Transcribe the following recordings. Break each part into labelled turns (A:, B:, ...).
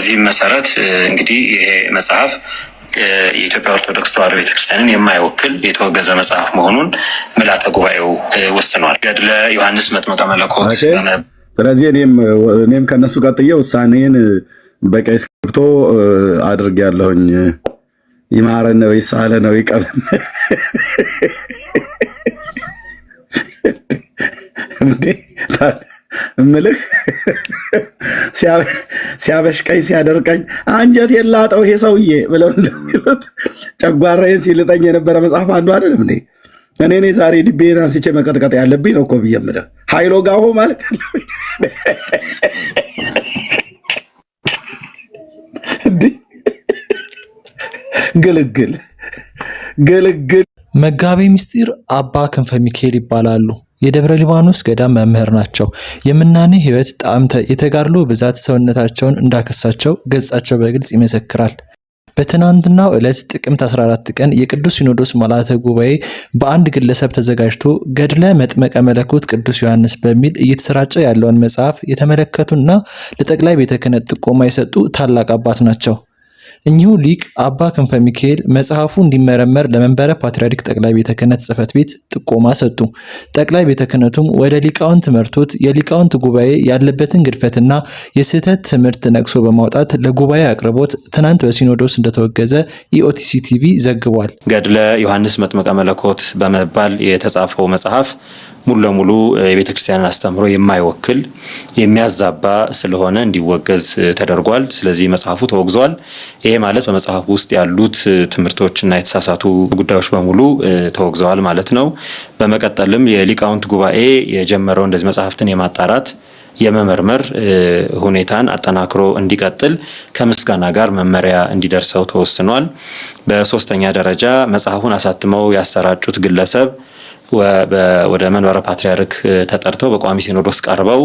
A: በዚህ መሰረት እንግዲህ ይሄ መጽሐፍ የኢትዮጵያ ኦርቶዶክስ ተዋሕዶ ቤተክርስቲያንን የማይወክል የተወገዘ መጽሐፍ መሆኑን ምልዓተ ጉባኤው ወስኗል። ገድለ ዮሐንስ መጥምቀ መለኮት።
B: ስለዚህ እኔም ከነሱ ቀጥዬ ውሳኔን በቀይ እስክሪብቶ አድርጌያለሁኝ። ይማረን ነው ይሳለ ነው ይቀበል እንዴ እምልህ ሲያበሽቀኝ ሲያደርቀኝ አንጀት የላጠው ይሄ ሰውዬ ብለው እንደሚሉት ጨጓራዬን ሲልጠኝ የነበረ መጽሐፍ አንዱ አይደለም እንዴ? እኔ ዛሬ ድቤን አንስቼ መቀጥቀጥ ያለብኝ ነው እኮ ብዬ የምልህ ኃይሎ ጋሆ ማለት ያለብኝ ግልግል
C: መጋቤ ምስጢር አባ ክንፈ ሚካኤል ይባላሉ። የደብረ ሊባኖስ ገዳም መምህር ናቸው። የምናኔ ሕይወት ጣዕም የተጋድሎ ብዛት ሰውነታቸውን እንዳከሳቸው ገጻቸው በግልጽ ይመሰክራል። በትናንትናው ዕለት ጥቅምት 14 ቀን የቅዱስ ሲኖዶስ ምልዓተ ጉባኤ በአንድ ግለሰብ ተዘጋጅቶ ገድለ መጥምቀ መለኮት ቅዱስ ዮሐንስ በሚል እየተሰራጨ ያለውን መጽሐፍ የተመለከቱና ለጠቅላይ ቤተ ክህነት ጥቆማ የሰጡ ታላቅ አባት ናቸው። እኚሁ ሊቅ አባ ክንፈ ሚካኤል መጽሐፉ እንዲመረመር ለመንበረ ፓትርያርክ ጠቅላይ ቤተ ክህነት ጽሕፈት ቤት ጥቆማ ሰጡ። ጠቅላይ ቤተ ክህነቱም ወደ ሊቃውንት መርቶት የሊቃውንት ጉባኤ ያለበትን ግድፈትና የስህተት ትምህርት ነቅሶ በማውጣት ለጉባኤ አቅርቦት ትናንት በሲኖዶስ እንደተወገዘ ኢኦቲሲ ቲቪ ዘግቧል።
A: ገድለ ዮሐንስ መጥምቀ መለኮት በመባል የተጻፈው መጽሐፍ ሙሉ ለሙሉ የቤተክርስቲያንን አስተምሮ የማይወክል የሚያዛባ ስለሆነ እንዲወገዝ ተደርጓል። ስለዚህ መጽሐፉ ተወግዟል። ይሄ ማለት በመጽሐፉ ውስጥ ያሉት ትምህርቶችና የተሳሳቱ ጉዳዮች በሙሉ ተወግዘዋል ማለት ነው። በመቀጠልም የሊቃውንት ጉባኤ የጀመረው እንደዚህ መጽሐፍትን የማጣራት የመመርመር ሁኔታን አጠናክሮ እንዲቀጥል ከምስጋና ጋር መመሪያ እንዲደርሰው ተወስኗል። በሶስተኛ ደረጃ መጽሐፉን አሳትመው ያሰራጩት ግለሰብ ወደ መንበረ ፓትርያርክ ተጠርተው በቋሚ ሲኖዶስ ቀርበው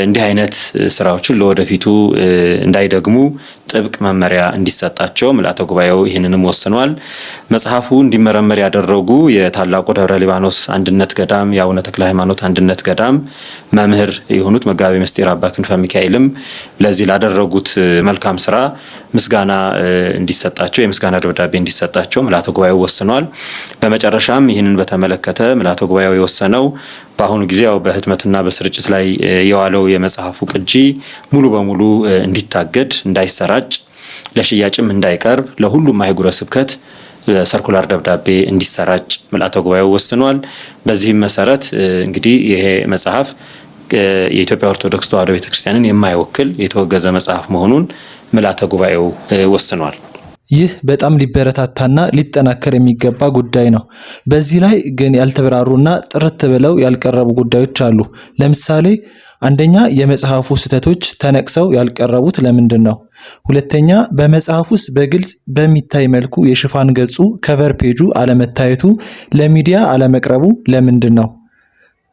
A: እንዲህ አይነት ስራዎችን ለወደፊቱ እንዳይደግሙ ጥብቅ መመሪያ እንዲሰጣቸው ምልዓተ ጉባኤው ይህንንም ወስኗል። መጽሐፉ እንዲመረመር ያደረጉ የታላቁ ደብረ ሊባኖስ አንድነት ገዳም የአቡነ ተክለ ሃይማኖት አንድነት ገዳም መምህር የሆኑት መጋቤ ምስጢር አባ ክንፈ ሚካኤልም ለዚህ ላደረጉት መልካም ስራ ምስጋና እንዲሰጣቸው የምስጋና ደብዳቤ እንዲሰጣቸው ምልዓተ ጉባኤው ወስኗል። በመጨረሻም ይህንን በተመለከተ ምልዓተ ጉባኤው የወሰነው በአሁኑ ጊዜ ያው በህትመትና በስርጭት ላይ የዋለው የመጽሐፉ ቅጂ ሙሉ በሙሉ እንዲታገድ፣ እንዳይሰራጭ፣ ለሽያጭም እንዳይቀርብ ለሁሉም አህጉረ ስብከት ሰርኩላር ደብዳቤ እንዲሰራጭ ምልዓተ ጉባኤው ወስኗል። በዚህም መሰረት እንግዲህ ይሄ መጽሐፍ የኢትዮጵያ ኦርቶዶክስ ተዋሕዶ ቤተክርስቲያንን የማይወክል የተወገዘ መጽሐፍ መሆኑን ምልዓተ ጉባኤው ወስኗል።
C: ይህ በጣም ሊበረታታና ሊጠናከር የሚገባ ጉዳይ ነው። በዚህ ላይ ግን ያልተብራሩና ጥርት ብለው ያልቀረቡ ጉዳዮች አሉ። ለምሳሌ አንደኛ የመጽሐፉ ስህተቶች ተነቅሰው ያልቀረቡት ለምንድን ነው? ሁለተኛ በመጽሐፍ ውስጥ በግልጽ በሚታይ መልኩ የሽፋን ገጹ ከቨር ፔጁ አለመታየቱ፣ ለሚዲያ አለመቅረቡ ለምንድን ነው?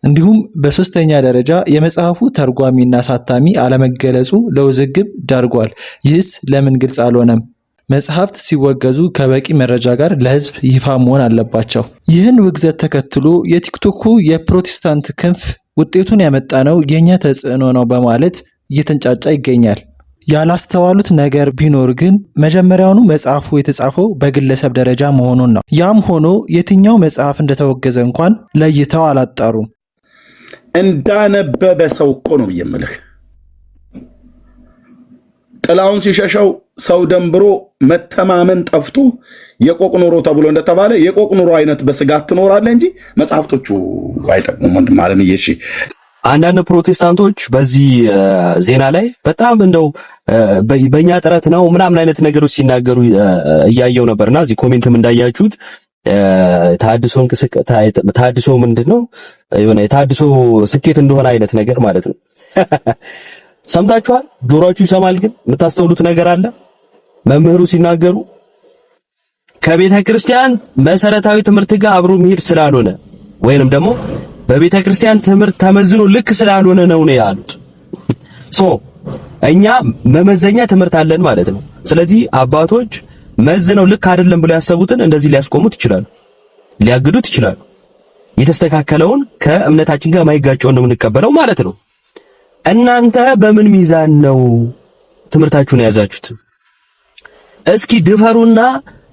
C: እንዲሁም በሶስተኛ ደረጃ የመጽሐፉ ተርጓሚና ሳታሚ አለመገለጹ ለውዝግብ ዳርጓል። ይህስ ለምን ግልጽ አልሆነም? መጽሐፍት ሲወገዙ ከበቂ መረጃ ጋር ለሕዝብ ይፋ መሆን አለባቸው። ይህን ውግዘት ተከትሎ የቲክቶኩ የፕሮቴስታንት ክንፍ ውጤቱን ያመጣነው የኛ ተጽዕኖ ነው በማለት እየተንጫጫ ይገኛል። ያላስተዋሉት ነገር ቢኖር ግን መጀመሪያውኑ መጽሐፉ የተጻፈው በግለሰብ ደረጃ መሆኑን ነው። ያም ሆኖ የትኛው መጽሐፍ እንደተወገዘ እንኳን ለይተው አላጣሩም።
B: እንዳነበበ ሰው እኮ ነው የምልህ። ጥላውን ሲሸሸው ሰው ደንብሮ መተማመን ጠፍቶ የቆቅ ኑሮ ተብሎ እንደተባለ የቆቅ ኑሮ አይነት በስጋት ትኖራለህ እንጂ መጽሐፍቶቹ አይጠቅሙም። ወንድም አለምዬ፣ እሺ
D: አንዳንድ ፕሮቴስታንቶች በዚህ ዜና ላይ በጣም እንደው በእኛ ጥረት ነው ምናምን አይነት ነገሮች ሲናገሩ እያየው ነበርና እዚህ ኮሜንትም እንዳያችሁት ታድሶ ምንድነው የሆነ የታድሶ ስኬት እንደሆነ አይነት ነገር ማለት ነው። ሰምታችኋል? ጆሮአችሁ ይሰማል፣ ግን የምታስተውሉት ነገር አለ። መምህሩ ሲናገሩ ከቤተ ክርስቲያን መሰረታዊ ትምህርት ጋር አብሮ መሄድ ስላልሆነ ወይንም ደግሞ በቤተ ክርስቲያን ትምህርት ተመዝኖ ልክ ስላልሆነ ነው ያሉት። እኛ መመዘኛ ትምህርት አለን ማለት ነው። ስለዚህ አባቶች መዝነው ልክ አይደለም ብለው ያሰቡትን እንደዚህ ሊያስቆሙት ይችላሉ፣ ሊያግዱት ይችላሉ። የተስተካከለውን ከእምነታችን ጋር ማይጋጨውን ነው የምንቀበለው ማለት ነው። እናንተ በምን ሚዛን ነው ትምህርታችሁን የያዛችሁት? እስኪ ድፈሩና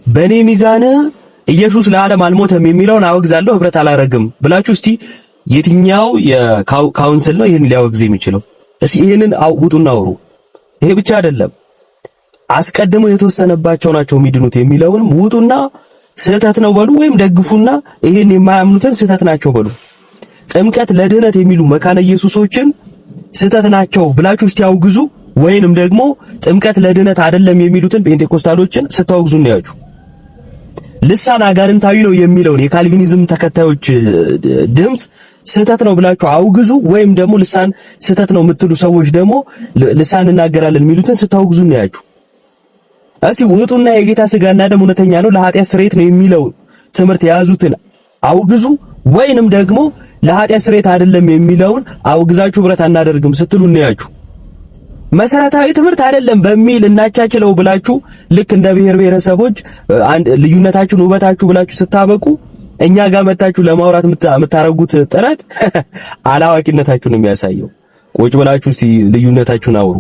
D: በኔ ሚዛን ኢየሱስ ለዓለም አልሞተም የሚለውን አወግዛለሁ ህብረት አላረግም ብላችሁ እስቲ የትኛው የካውንስል ነው ይሄን ሊያወግዝ የሚችለው? እስቲ ይሄንን ውጡና አውሩ። ይሄ ብቻ አይደለም፣ አስቀድመው የተወሰነባቸው ናቸው የሚድኑት የሚለውንም ውጡና ስህተት ነው በሉ፣ ወይም ደግፉና ይሄን የማያምኑትን ስህተት ናቸው በሉ። ጥምቀት ለድህነት የሚሉ መካነ ኢየሱሶችን ስህተት ናቸው ብላችሁ እስቲ አውግዙ፣ ወይንም ደግሞ ጥምቀት ለድህነት አይደለም የሚሉትን ፔንቴኮስታሎችን ስታወግዙ እናያችሁ። ልሳን አጋንንታዊ ነው የሚለውን የካልቪኒዝም ተከታዮች ድምጽ ስህተት ነው ብላችሁ አውግዙ፣ ወይም ደግሞ ልሳን ስህተት ነው የምትሉ ሰዎች ደግሞ ልሳን እናገራለን የሚሉትን ስታወግዙ እናያችሁ። እስቲ ውጡና የጌታ ስጋና ደም እውነተኛ ነው ለኃጢአት ስርየት ነው የሚለው ትምህርት የያዙትን አውግዙ፣ ወይንም ደግሞ ለኃጢአት ስርየት አይደለም የሚለውን አውግዛችሁ ህብረት አናደርግም ስትሉ እናያችሁ። መሰረታዊ ትምህርት አይደለም በሚል እናቻችለው ብላችሁ ልክ እንደ ብሔር ብሔረሰቦች ልዩነታችሁን ውበታችሁ ብላችሁ ስታበቁ እኛ ጋር መጣችሁ ለማውራት የምታረጉት ጥረት አላዋቂነታችሁን የሚያሳየው። ቁጭ ብላችሁ ልዩነታችሁን አውሩ።